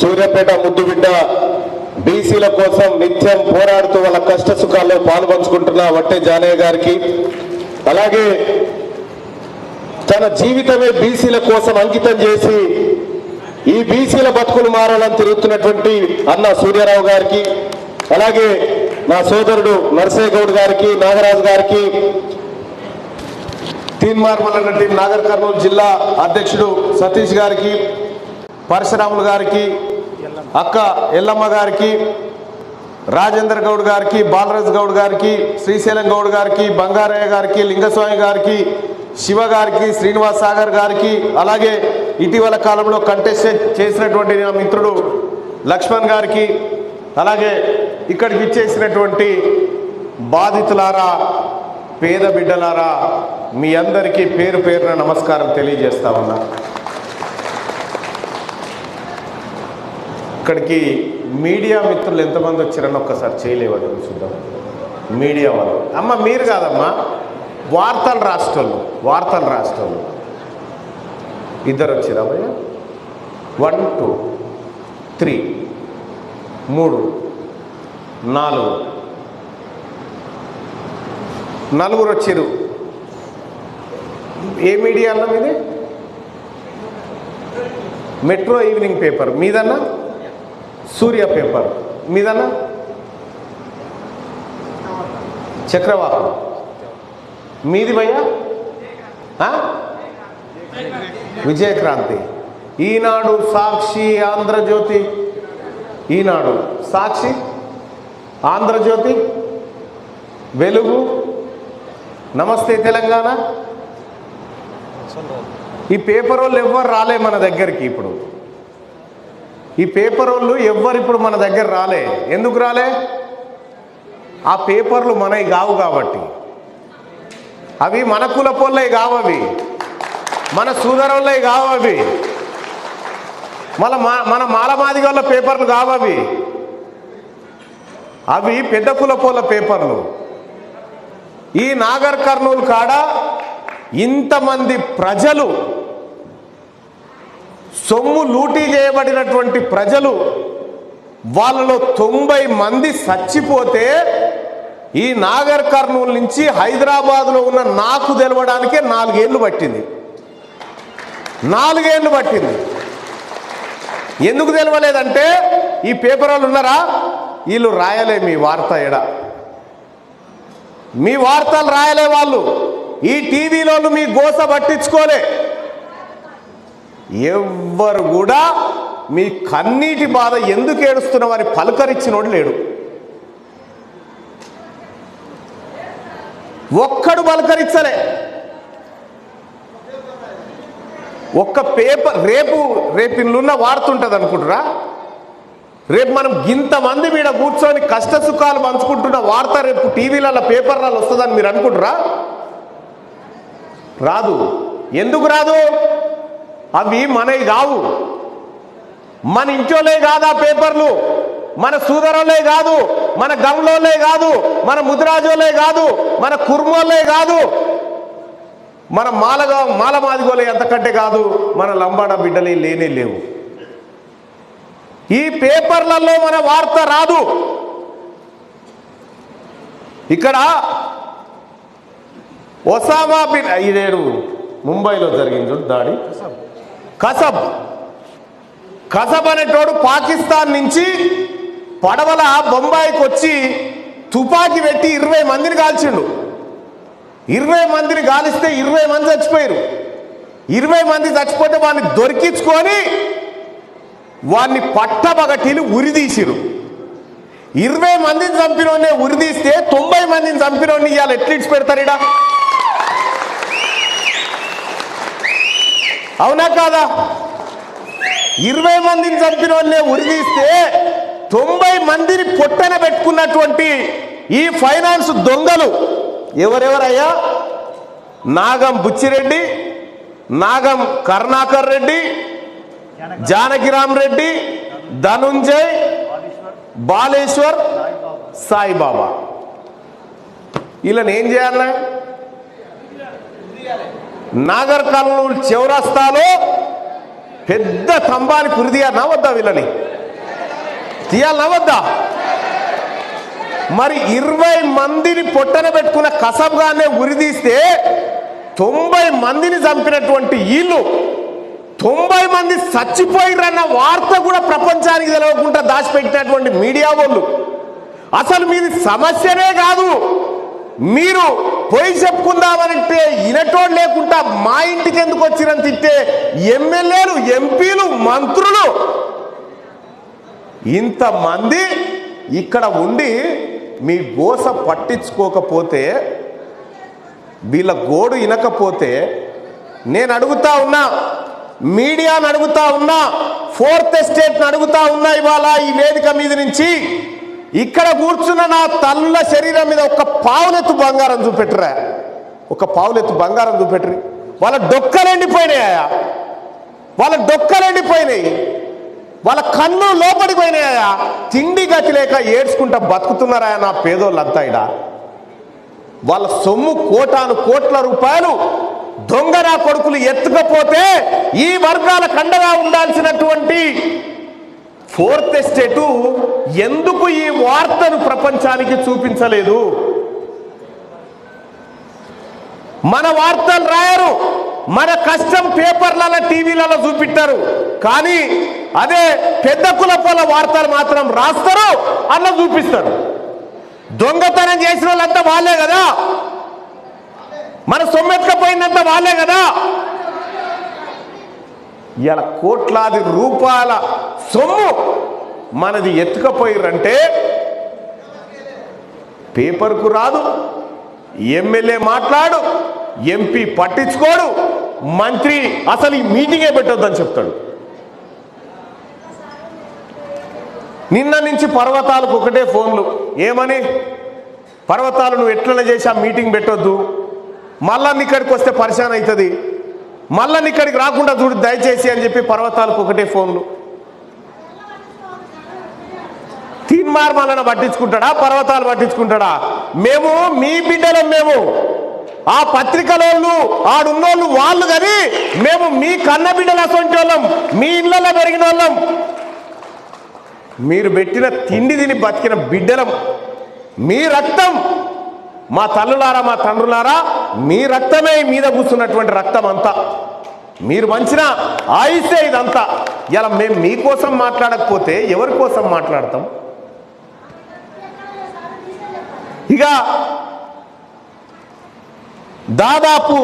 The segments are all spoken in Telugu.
సూర్యాపేట ముద్దుబిడ్డ బీసీల కోసం నిత్యం పోరాడుతూ వాళ్ళ కష్ట సుఖాల్లో పాల్పంచుకుంటున్న వట్టే జానయ్య గారికి, అలాగే తన జీవితమే బీసీల కోసం అంకితం చేసి ఈ బీసీల బతుకులు మారాలని తిరుగుతున్నటువంటి అన్న సూర్యారావు గారికి, అలాగే నా సోదరుడు నర్సయ్య గౌడ్ గారికి, నాగరాజు గారికి, తీన్మార్మల టీం నాగర్ కర్నూలు జిల్లా అధ్యక్షుడు సతీష్ గారికి, పరశురాములు గారికి, అక్క ఎల్లమ్మ గారికి, రాజేందర్ గౌడ్ గారికి, బాలరాజ్ గౌడ్ గారికి, శ్రీశైలం గౌడ్ గారికి, బంగారయ్య గారికి, లింగస్వామి గారికి, శివ గారికి, శ్రీనివాస్ సాగర్ గారికి, అలాగే ఇటీవల కాలంలో కంటెస్ట్ చేసినటువంటి నా మిత్రుడు లక్ష్మణ్ గారికి, అలాగే ఇక్కడికి ఇచ్చేసినటువంటి బాధితులారా, పేద బిడ్డలారా, మీ అందరికీ పేరు పేరున నమస్కారం తెలియజేస్తా ఉన్నా. ఇక్కడికి మీడియా మిత్రులు ఎంతమంది వచ్చారని ఒక్కసారి చేయలేవని చూద్దాం. మీడియా వాళ్ళు అమ్మ మీరు కాదమ్మా, వార్తలు రాష్ట్రంలో ఇద్దరు వచ్చారా భయ్య? 1 2 3 3 4 నలుగురు వచ్చారు. ఏ మీడియా అన్నా మీది? మెట్రో ఈవినింగ్ పేపర్ మీదన్నా? సూర్య పేపర్ మీదన్నా? చక్రవాకం మీది భయ్యా? విజయక్రాంతి, ఈనాడు, సాక్షి, ఆంధ్రజ్యోతి, ఈనాడు, సాక్షి, ఆంధ్రజ్యోతి, వెలుగు, నమస్తే తెలంగాణ. ఈ పేపర్ వాళ్ళు ఎవ్వరు రాలే మన దగ్గరికి. ఇప్పుడు ఈ పేపర్ వాళ్ళు ఎవ్వరు ఇప్పుడు మన దగ్గర రాలే. ఎందుకు రాలే? ఆ పేపర్లు మనవి కావు కాబట్టి. అవి మన కులపోళ్ళవి కావు, అవి మన సూదరుళ్ళవి కావు, అవి మన మాలమాదిగ వాళ్ళ పేపర్లు కావు, అవి పెద్ద కులపోళ్ళ పేపర్లు. ఈ నాగర్ కర్నూలు కాడ ఇంతమంది ప్రజలు, సొమ్ము లూటీ చేయబడినటువంటి ప్రజలు, వాళ్ళలో 90 మంది చచ్చిపోతే ఈ నాగర్ కర్నూలు నుంచి హైదరాబాద్లో ఉన్న నాకు తెలవడానికే 4 ఏళ్ళు పట్టింది. 4 ఏళ్ళు పట్టింది. ఎందుకు తెలవలేదంటే ఈ పేపర్ వాళ్ళు ఉన్నారా, వీళ్ళు రాయలే మీ వార్త. మీ వార్తలు రాయలే వాళ్ళు. ఈ టీవీలోను మీ గోస పట్టించుకోలే. ఎవ్వరు కూడా మీ కన్నీటి బాధ ఎందుకు ఏడుస్తున్నామని పలకరించినోడు లేడు. ఒక్కడు పలకరించలే. ఒక్క పేపర్ రేపు ఇల్లున్న వార్త ఉంటుంది అనుకుంటురా? రేపు మనం ఇంతమంది మీద కూర్చొని కష్ట సుఖాలు పంచుకుంటున్న వార్త రేపు టీవీలలో, పేపర్లలో వస్తుందని మీరు అనుకుంటురా? రాదు. ఎందుకు రాదు? అవి మనవి కావు. మన ఇంట్లోలే కాదు ఆ పేపర్లు, మన సూదరులే కాదు, మన గంలోలే కాదు, మన ముద్రాజోలే కాదు, మన కుర్మోలే కాదు, మన మాలమాదిగోలే అంతకంటే కాదు, మన లంబాడ బిడ్డలే లేనే లేవు. ఈ పేపర్లలో మన వార్త రాదు. ఇక్కడ ఒసామా బిన్ ఇదేడు ముంబైలో జరిగింది దాడి. కసబ్ అనేటోడు పాకిస్తాన్ నుంచి పడవల బొంబాయికి వచ్చి తుపాకీ పెట్టి 20 మందిని కాల్చిండు. 20 మందిని కాలిస్తే 20 మంది చచ్చిపోయారు. 20 మంది చచ్చిపోతే వాడిని దొరికించుకొని వాడిని పట్టబగటిలు ఉరిదీసిరు. 20 మందిని చంపినోనే ఉరిదీస్తే 90 మందిని చంపినోని ఇవాళ ఎట్లిడ్స్ పెడతారు? అవునా కాదా? 20 మందిని చంపినోనే ఉరిదీస్తే 90 మందిని పొట్టన పెట్టుకున్నటువంటి ఈ ఫైనాన్స్ దొంగలు ఎవరెవరయ్యా? నాగం బుచ్చిరెడ్డి, నాగం కరుణాకర్ రెడ్డి, జానకిరామ్ రెడ్డి, ధనుంజయ్, బాలేశ్వర్, సాయిబాబా. వీళ్ళని ఏం చేయాలి? నాగర్ కర్నూలు చౌరస్తాలో పెద్ద తంబాని కురిదియానా వద్దా వీళ్ళని? తీయాలనా వద్దా? మరి 20 మందిని పొట్టన పెట్టుకున్న కసబ్గానే ఉరిదీస్తే 90 మందిని చంపినటువంటి వీళ్ళు 90 మంది చచ్చిపోయిరన్న వార్త కూడా ప్రపంచానికి తెలవకుండా దాచిపెట్టినటువంటి మీడియా వాళ్ళు, అసలు మీది సమస్యనే కాదు, మీరు పోయి చెప్పుకుందామనంటే ఇనటోడు లేకుండా మా ఇంటికి ఎందుకు వచ్చిరని తిట్టే ఎమ్మెల్యేలు, ఎంపీలు, మంత్రులు ఇంతమంది ఇక్కడ ఉండి మీ గోస పట్టించుకోకపోతే, వీళ్ళ గోడు వినకపోతే, నేను అడుగుతా ఉన్నా, మీడియాను అడుగుతా ఉన్నా, ఫోర్త్ ఎస్టేట్ని అడుగుతా ఉన్నా, ఇవాళ ఈ వేదిక మీద నుంచి ఇక్కడ కూర్చున్న నా తల్లుల శరీరం మీద ఒక పావులెత్తు బంగారం చూపెట్టరా, ఒక పావులెత్తు బంగారం చూపెట్టరు. వాళ్ళ డొక్కలు ఎండిపోయినాయా? వాళ్ళ డొక్కలు ఎండిపోయినాయి, వాళ్ళ కన్ను లోపలికి పోయినాయా? తిండి గతి లేక ఏడ్చుకుంటా బతుకుతున్నారా నా పేదోళ్ళంతా? ఇడ వాళ్ళ సొమ్ము కోటాను కోట్ల రూపాయలు దొంగరా కొడుకులు ఎత్తుకపోతే ఈ వర్గాల కండగా ఉండాల్సినటువంటి ఫోర్త్ ఎస్టేటు ఎందుకు ఈ వార్తను ప్రపంచానికి చూపించలేదు? మన వార్తలు రాయరు, మన కష్టం పేపర్లలో, టీవీలలో చూపిస్తారు, కానీ అదే పెద్ద కులపోల వార్తలు మాత్రం రాస్తారు, అలా చూపిస్తారు. దొంగతనం చేసిన వాళ్ళంతా వాళ్ళే కదా, మన సొమ్మెత్తుకపోయిందంతా వాళ్ళే కదా. ఇలా కోట్లాది రూపాయల సొమ్ము మనది ఎత్తుకపోయిరంటే పేపర్కు రాదు, ఎమ్మెల్యే మాట్లాడు, ఎంపీ పట్టించుకోడు, మంత్రి అసలు ఈ మీటింగే పెట్టొద్దని చెప్తాడు. నిన్న నుంచి పర్వతాలకు ఒకటే ఫోన్లు, ఏమని? పర్వతాలు నువ్వు ఎట్లనే చేసి ఆ మీటింగ్ పెట్టొద్దు, మళ్ళా ఇక్కడికి వస్తే పరిశాన్ అవుతుంది, మళ్ళా ఇక్కడికి రాకుండా చూడు దయచేసి అని చెప్పి పర్వతాలకు ఒకటే ఫోన్లు. తీన్మార్ మళ్ళా పట్టించుకుంటాడా? పర్వతాలు పట్టించుకుంటాడా? మేము మీ బిడ్డలం, మేము ఆ పత్రికలోళ్ళు ఆడున్నోళ్ళు వాళ్ళు, కానీ మేము మీ కన్న బిడ్డలు అసొంటి వాళ్ళం, మీ ఇళ్ళలో పెరిగిన వాళ్ళం, మీరు పెట్టిన తిండి తిని బతికిన బిడ్డలం. మీ రక్తం, మా తల్లులారా, మా తండ్రులారా, మీ రక్తమే మీద కూర్చున్నటువంటి రక్తం అంతా, మీరు మంచిన ఆయుసే ఇదంతా. ఇలా మేము మీకోసం మాట్లాడకపోతే ఎవరి కోసం మాట్లాడతాం? ఇక దాదాపు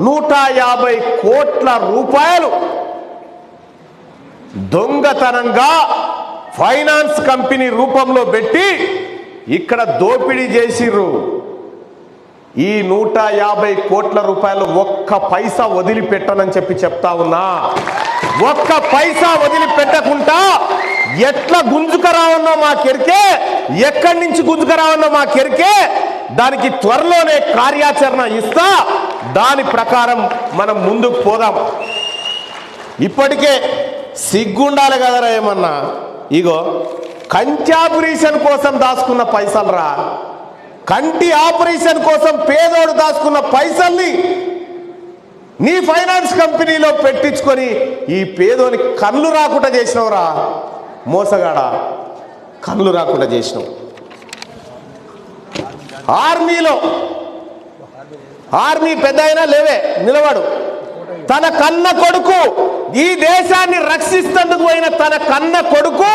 150 కోట్ల రూపాయలు దొంగతనంగా ఫైనాన్స్ కంపెనీ రూపంలో పెట్టి ఇక్కడ దోపిడీ చేసిర్రు. ఈ 150 కోట్ల రూపాయలు ఒక్క పైసా వదిలిపెట్టనని చెప్పి చెప్తా ఉన్నా. ఒక్క పైసా వదిలిపెట్టకుండా ఎట్లా గుంజుకరావన్నో మా కెరికే, ఎక్కడి నుంచి గుంజుకరావన్నో మా కెరికే, దానికి త్వరలోనే కార్యాచరణ ఇస్తా. దాని ప్రకారం మనం ముందుకు పోదాం. ఇప్పటికే సిగ్గుండాలి కదరా ఏమన్నా. ఇగో కంటి ఆపరేషన్ కోసం దాచుకున్న పైసలు రా, కంటి ఆపరేషన్ కోసం పేదోడు దాచుకున్న పైసల్ని నీ ఫైనాన్స్ కంపెనీలో పెట్టించుకొని ఈ పేదోని కళ్ళు రాకుండా చేసినవురా మోసగాడా, కళ్ళు రాకుండా చేసినావు. ఆర్మీ పెద్ద అయినా లేవే నిలబడు, తన కన్న కొడుకు, ఈ దేశాన్ని రక్షిస్తేందుకు పోయిన తన కన్న కొడుకు,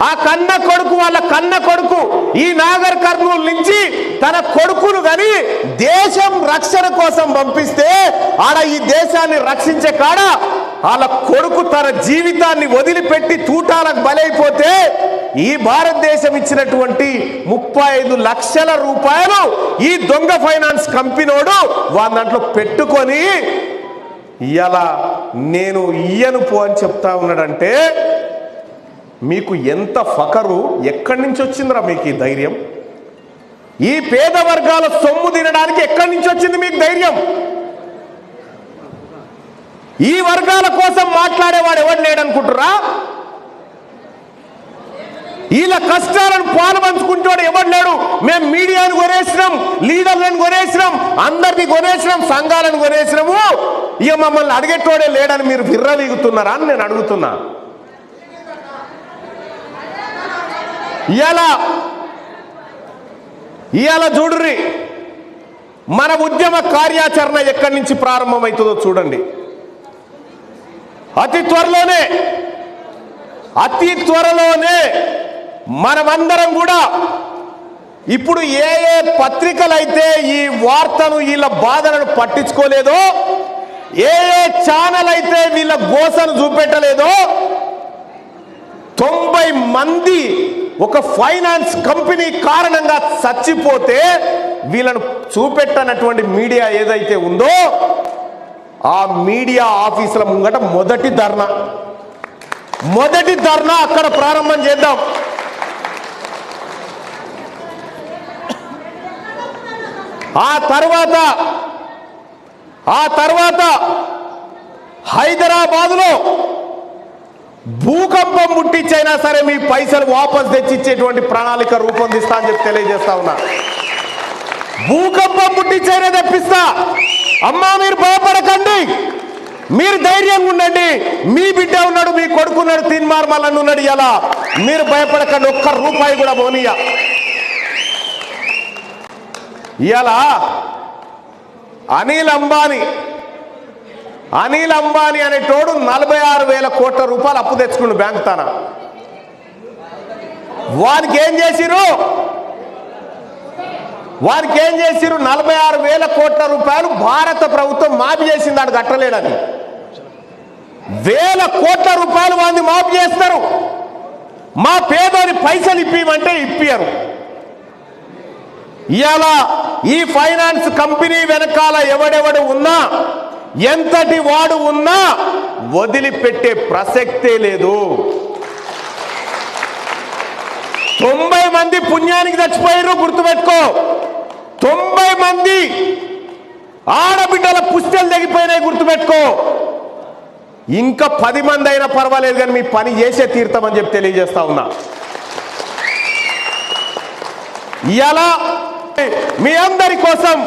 ఆ కన్న కొడుకు, వాళ్ళ కన్న కొడుకు ఈ నాగర్ కర్నూలు నుంచి తన కొడుకును కానీ దేశం రక్షణ కోసం పంపిస్తే ఆడ ఈ దేశాన్ని రక్షించే కాడ వాళ్ళ కొడుకు తన జీవితాన్ని వదిలిపెట్టి తూటాలకు బలైపోతే ఈ భారతదేశం ఇచ్చినటువంటి 35 లక్షల రూపాయలు ఈ దొంగ ఫైనాన్స్ కంపెనీడు వాళ్ళ దాంట్లో పెట్టుకొని ఇలా నేను ఇయ్యను పో అని చెప్తా ఉన్నాడంటే మీకు ఎంత ఫకరు, ఎక్కడి నుంచి వచ్చిందిరా మీకు ఈ ధైర్యం? ఈ పేద వర్గాల సొమ్ము తినడానికి ఎక్కడి నుంచి వచ్చింది మీకు ధైర్యం? ఈ వర్గాల కోసం మాట్లాడేవాడు ఎవడు లేడనుకుంటురా? వీళ్ళ కష్టాలను పాలు పంచుకుంటాడు ఎవరు లేడు. మేము మీడియాను కొనేసినాం, లీడర్లను కొనేసినాం, అందరినీ కొనేసినాం, సంఘాలను కొనేసినాము, ఇక మమ్మల్ని అడిగేటోడే లేడని మీరు విర్రవీగుతున్నారా అని నేను అడుగుతున్నా. ఇవాళ చూడుర్రి, మన ఉద్యమ కార్యాచరణ ఎక్కడి నుంచి ప్రారంభమవుతుందో చూడండి. అతి త్వరలోనే మనమందరం కూడా ఇప్పుడు ఏ పత్రికలైతే ఈ వార్తను వీళ్ళ బాధలను పట్టించుకోలేదో, ఏ ఛానల్ అయితే వీళ్ళ గోసను చూపెట్టలేదో, 90 మంది ఒక ఫైనాన్స్ కంపెనీ కారణంగా చచ్చిపోతే వీళ్ళను చూపెట్టనటువంటి మీడియా ఏదైతే ఉందో ఆ మీడియా ఆఫీసుల ముంగట మొదటి ధర్నా అక్కడ ప్రారంభం చేద్దాం. ఆ తర్వాత హైదరాబాదులో భూకంపం ముట్టించైనా సరే మీ పైసలు వాపస్ తెచ్చిచ్చేటువంటి ప్రణాళిక రూపొందిస్తా అని చెప్పి తెలియజేస్తా ఉన్నా. భూకంపం ముట్టించైనా తెప్పిస్తా. అమ్మా మీరు భయపడకండి, మీరు ధైర్యంగా ఉండండి. మీ బిడ్డ ఉన్నాడు, మీ కొడుకున్నాడు, తీన్మార్ మల్లన్న ఉన్నాడు. ఇలా మీరు భయపడకండి, ఒక్క రూపాయి కూడా పోనీయ. ఇలా అనిల్ అంబానీ అనేటోడు 46,000 కోట్ల రూపాయలు అప్పు తెచ్చుకుండు బ్యాంకు తాన. వానికి ఏం చేసిరు? 46,000 కోట్ల రూపాయలు భారత ప్రభుత్వం మాఫీ చేసింది, ఆడు కట్టలేడని. 1,000 కోట్ల రూపాయలు వాడిని మాఫీ చేస్తారు. మా పేదోని పైసలు ఇప్పిమంటే ఇప్పియరు. ఇవాళ ఈ ఫైనాన్స్ కంపెనీ వెనకాల ఎవడెవడు ఉన్నా, ఎంతటి వాడు ఉన్నా వదిలిపెట్టే ప్రసక్తే లేదు. 90 మంది పుణ్యానికి చచ్చిపోయారు, గుర్తుపెట్టుకో. 90 మంది ఆడబిడ్డల పుస్తెలు తెగిపోయినాయి, గుర్తుపెట్టుకో. ఇంకా 10 మంది అయినా పర్వాలేదు కానీ మీ పని చేసే తీర్థమని చెప్పి తెలియజేస్తా ఉన్నా. ఇలా మీ అందరి కోసం